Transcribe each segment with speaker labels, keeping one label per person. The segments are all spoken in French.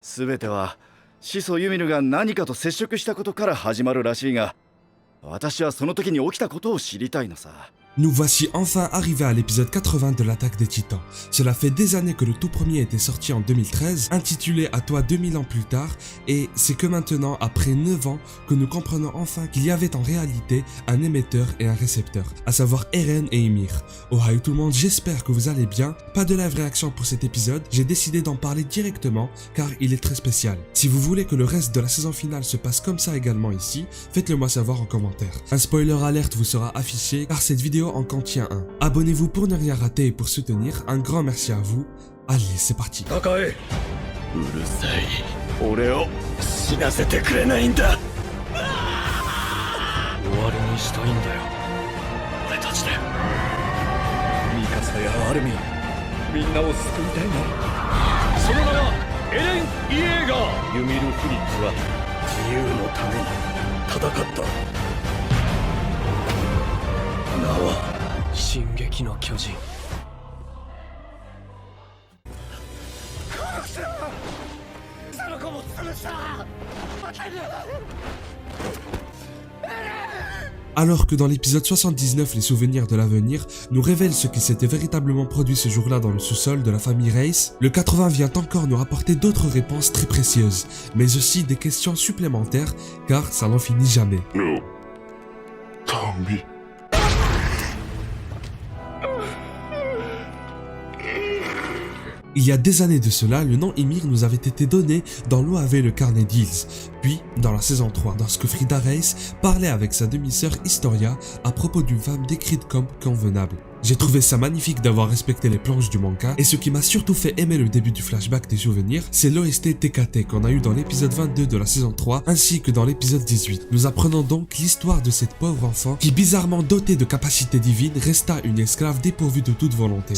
Speaker 1: 全ては始祖ユミルが何かと接触したことから始まるらしいが、私はその時に起きたことを知りたいのさ。
Speaker 2: Nous voici enfin arrivés à l'épisode 80 de l'attaque des Titans. Cela fait des années que le tout premier était sorti en 2013, intitulé À toi 2000 ans plus tard, et c'est que maintenant, après 9 ans, que nous comprenons enfin qu'il y avait en réalité un émetteur et un récepteur, à savoir Eren et Ymir. Oh hi tout le monde, j'espère que vous allez bien. Pas de live réaction pour cet épisode, j'ai décidé d'en parler directement car il est très spécial. Si vous voulez que le reste de la saison finale se passe comme ça également ici, faites-le moi savoir en commentaire. Un spoiler alert vous sera affiché car cette vidéo en contient un. Abonnez-vous pour ne rien rater et pour soutenir, un grand merci à vous. Allez, c'est parti.
Speaker 1: うるさい。俺を死なせてくれないんだ。終わりにしたいんだよ。俺たちで。ミカサやアルミン、みんなを救いたいの。その名はエレン・イエーガー。ユミル・フリッツは自由のために戦った。名は進撃の巨人。殺す！その子も潰した！Alors
Speaker 2: que dans l'épisode 79, les souvenirs de l'avenir nous révèlent ce qui s'était véritablement produit ce jour-là dans le sous-sol de la famille Reiss, le 80 vient encore nous rapporter d'autres réponses très précieuses, mais aussi des questions supplémentaires, car ça n'en finit jamais.
Speaker 3: No. Tommy.
Speaker 2: Il y a des années de cela, le nom Ymir nous avait été donné dans l'OAV Le Carnet d'Ils, puis dans la saison 3, lorsque Frida Reiss parlait avec sa demi-sœur Historia à propos d'une femme décrite comme convenable. J'ai trouvé ça magnifique d'avoir respecté les planches du manga, et ce qui m'a surtout fait aimer le début du flashback des souvenirs, c'est l'OST TKT qu'on a eu dans l'épisode 22 de la saison 3, ainsi que dans l'épisode 18. Nous apprenons donc l'histoire de cette pauvre enfant qui, bizarrement dotée de capacités divines, resta une esclave dépourvue de toute volonté.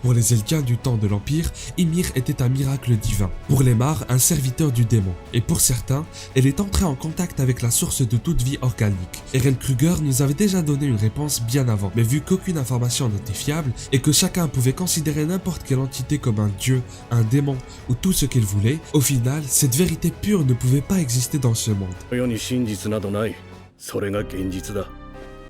Speaker 2: Pour les Eldiens du temps de l'Empire, Ymir était un miracle divin. Pour les Mar, un serviteur du démon. Et pour certains, elle est entrée en contact avec la source de toute vie organique. Eren Kruger nous avait déjà donné une réponse bien avant, mais vu qu'aucune information n'était fiable et que chacun pouvait considérer n'importe quelle entité comme un dieu, un démon ou tout ce qu'il voulait, au final, cette vérité pure ne pouvait pas exister dans ce monde.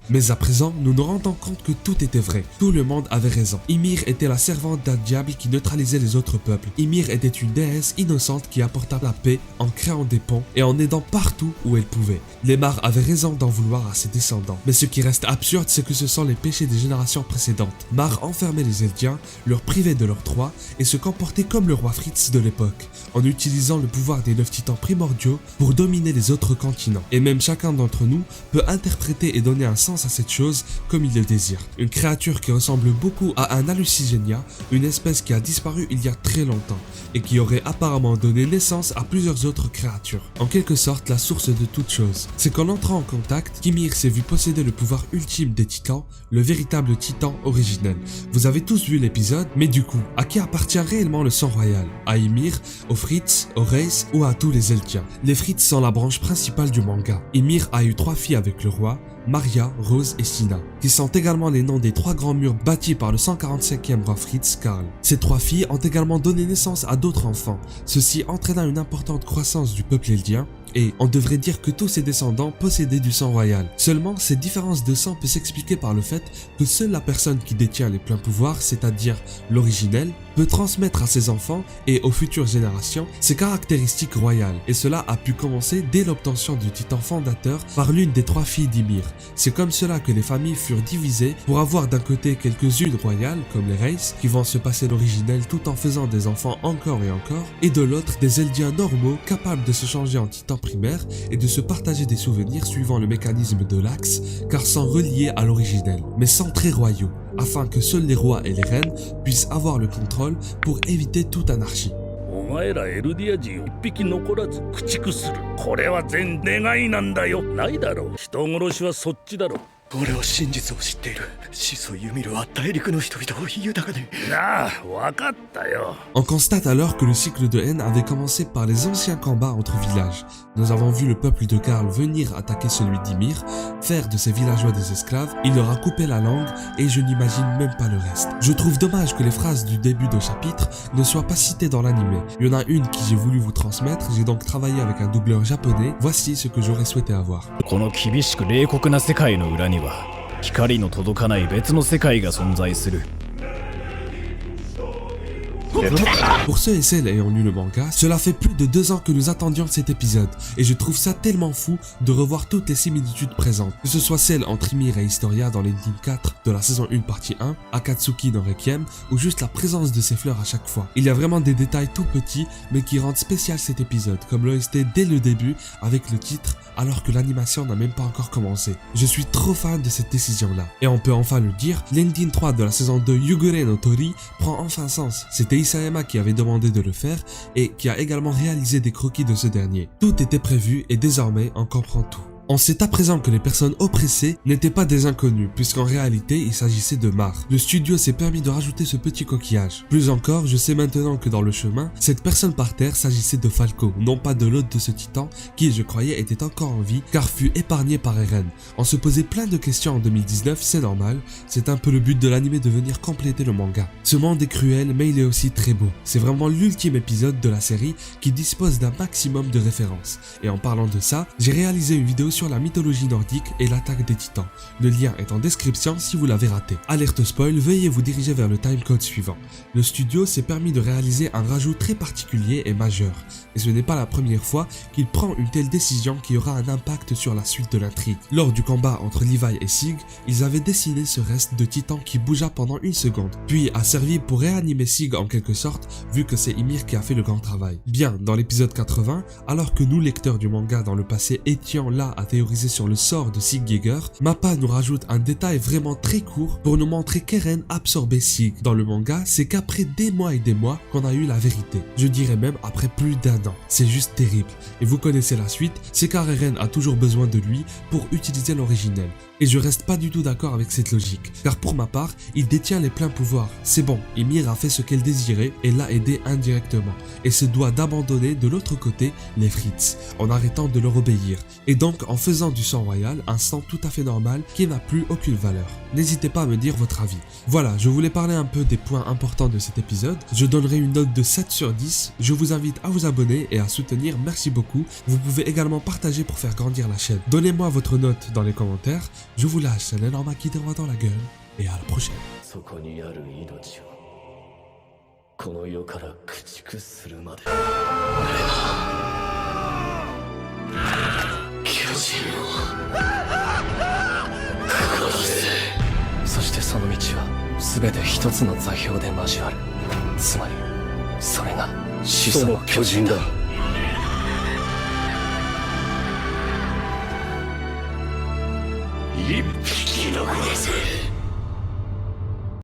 Speaker 2: Mais à présent, nous nous rendons compte que tout était vrai. Tout le monde avait raison. Ymir était la servante d'un diable qui neutralisait les autres peuples. Ymir était une déesse innocente qui apporta la paix en créant des ponts et en aidant partout où elle pouvait. Les Mar avaient raison d'en vouloir à ses descendants. Mais ce qui reste absurde, c'est que ce sont les péchés des générations précédentes. Mar enfermait les Eldiens, leur privait de leurs droits et se comportait comme le roi Fritz de l'époque, en utilisant le pouvoir des 9 titans primordiaux pour dominer les autres continents. Et même chacun d'entre nous peut interpréter et donner un sens à cette chose comme il le désire. Une créature qui ressemble beaucoup à un Hallucigenia, une espèce qui a disparu il y a très longtemps et qui aurait apparemment donné naissance à plusieurs autres créatures. En quelque sorte la source de toute chose. C'est qu'en entrant en contact, qu'Ymir s'est vu posséder le pouvoir ultime des titans, le véritable titan originel. Vous avez tous vu l'épisode, mais du coup, à qui appartient réellement le sang royal? À Ymir, aux Fritz, aux Reiss ou à tous les Eldiens? Les Fritz sont la branche principale du manga. Ymir a eu 3 filles avec le roi, Maria, Rose et Sina, qui sont également les noms des 3 grands murs bâtis par le 145e roi Fritz Karl. Ces 3 filles ont également donné naissance à d'autres enfants, ceci entraînant une importante croissance du peuple eldien, et on devrait dire que tous ses descendants possédaient du sang royal. Seulement, cette différence de sang peut s'expliquer par le fait que seule la personne qui détient les pleins pouvoirs, c'est-à-dire l'originel, peut transmettre à ses enfants et aux futures générations ses caractéristiques royales, et cela a pu commencer dès l'obtention du titan fondateur par l'une des 3 filles d'Ymir. C'est comme cela que les familles furent divisées pour avoir d'un côté quelques-unes royales, comme les Reiss, qui vont se passer l'originel tout en faisant des enfants encore et encore, et de l'autre des Eldiens normaux capables de se changer en titans primaires et de se partager des souvenirs suivant le mécanisme de l'axe, car sont reliés à l'originel, mais sans traits royaux, afin que seuls les rois et les reines puissent avoir le contrôle pour éviter toute anarchie.
Speaker 4: お前らエルディア人を一匹残らず駆逐する。これは全願いなんだよ。ないだろう。人殺しはそっちだろう。
Speaker 1: 俺は真実を知っている。始祖ユミルは大陸の人々を豊かに。
Speaker 4: なあ、分かったよ。
Speaker 2: On constate alors que le cycle de haine avait commencé par les anciens combats entre villages. Nous avons vu le peuple de Karl venir attaquer celui d'Ymir, faire de ses villageois des esclaves, il leur a coupé la langue et je n'imagine même pas le reste. Je trouve dommage que les phrases du début de chapitre ne soient pas citées dans l'anime. Il y en a une qui j'ai voulu vous transmettre, j'ai donc travaillé avec un doubleur japonais, voici ce que j'aurais souhaité avoir.
Speaker 5: この厳しく冷酷な世界の裏には光の届かない別の世界が存在する。
Speaker 2: Pour ceux et celles ayant lu le manga, cela fait plus de 2 ans que nous attendions cet épisode, et je trouve ça tellement fou de revoir toutes les similitudes présentes, que ce soit celles entre Ymir et Historia dans l'ending 4 de la saison 1 partie 1, Akatsuki dans Requiem, ou juste la présence de ces fleurs à chaque fois. Il y a vraiment des détails tout petits, mais qui rendent spécial cet épisode, comme l'OST dès le début avec le titre, alors que l'animation n'a même pas encore commencé. Je suis trop fan de cette décision-là. Et on peut enfin le dire, l'ending 3 de la saison 2 Yugure no Tori prend enfin sens. C'était Isayama qui avait demandé de le faire et qui a également réalisé des croquis de ce dernier. Tout était prévu et désormais on comprend tout. On sait à présent que les personnes oppressées n'étaient pas des inconnus, puisqu'en réalité il s'agissait de Mar. Le studio s'est permis de rajouter ce petit coquillage. Plus encore, je sais maintenant que dans le chemin, cette personne par terre s'agissait de Falco, non pas de l'hôte de ce titan, qui je croyais était encore en vie, car fut épargné par Eren. On se posait plein de questions en 2019, c'est normal, c'est un peu le but de l'anime de venir compléter le manga. Ce monde est cruel, mais il est aussi très beau. C'est vraiment l'ultime épisode de la série qui dispose d'un maximum de références. Et en parlant de ça, j'ai réalisé une vidéo sur la mythologie nordique et l'attaque des titans. Le lien est en description si vous l'avez raté. Alerte spoil, veuillez vous diriger vers le timecode suivant. Le studio s'est permis de réaliser un rajout très particulier et majeur. Et ce n'est pas la première fois qu'il prend une telle décision qui aura un impact sur la suite de l'intrigue. Lors du combat entre Levi et Sig, ils avaient dessiné ce reste de titan qui bougea pendant une seconde, puis a servi pour réanimer Sig en quelque sorte, vu que c'est Ymir qui a fait le grand travail. Bien, dans l'épisode 80, alors que nous lecteurs du manga dans le passé étions là à théoriser sur le sort de Sig Yeager, Mappa nous rajoute un détail vraiment très court pour nous montrer qu'Eren absorbait Sig. Dans le manga, c'est qu'après des mois et des mois qu'on a eu la vérité. Je dirais même après plus d'1 an. C'est juste terrible. Et vous connaissez la suite, c'est car Eren a toujours besoin de lui pour utiliser l'originel. Et je reste pas du tout d'accord avec cette logique, car pour ma part, il détient les pleins pouvoirs. C'est bon, Ymir a fait ce qu'elle désirait et l'a aidé indirectement, et se doit d'abandonner de l'autre côté les Fritz, en arrêtant de leur obéir, et donc en faisant du sang royal un sang tout à fait normal qui n'a plus aucune valeur. N'hésitez pas à me dire votre avis. Voilà, je voulais parler un peu des points importants de cet épisode, je donnerai une note de 7 sur 10, je vous invite à vous abonner et à soutenir, merci beaucoup. Vous pouvez également partager pour faire grandir la chaîne. Donnez-moi votre note dans les commentaires. Je vous lâche un énorme qui droit dans la gueule et à la prochaine.
Speaker 1: そこにある命をこの世から駆逐するまで俺は巨人を殺す。そしてその道は全て一つの座標で交わる。つまりそれが始祖の巨人だ。一匹残らず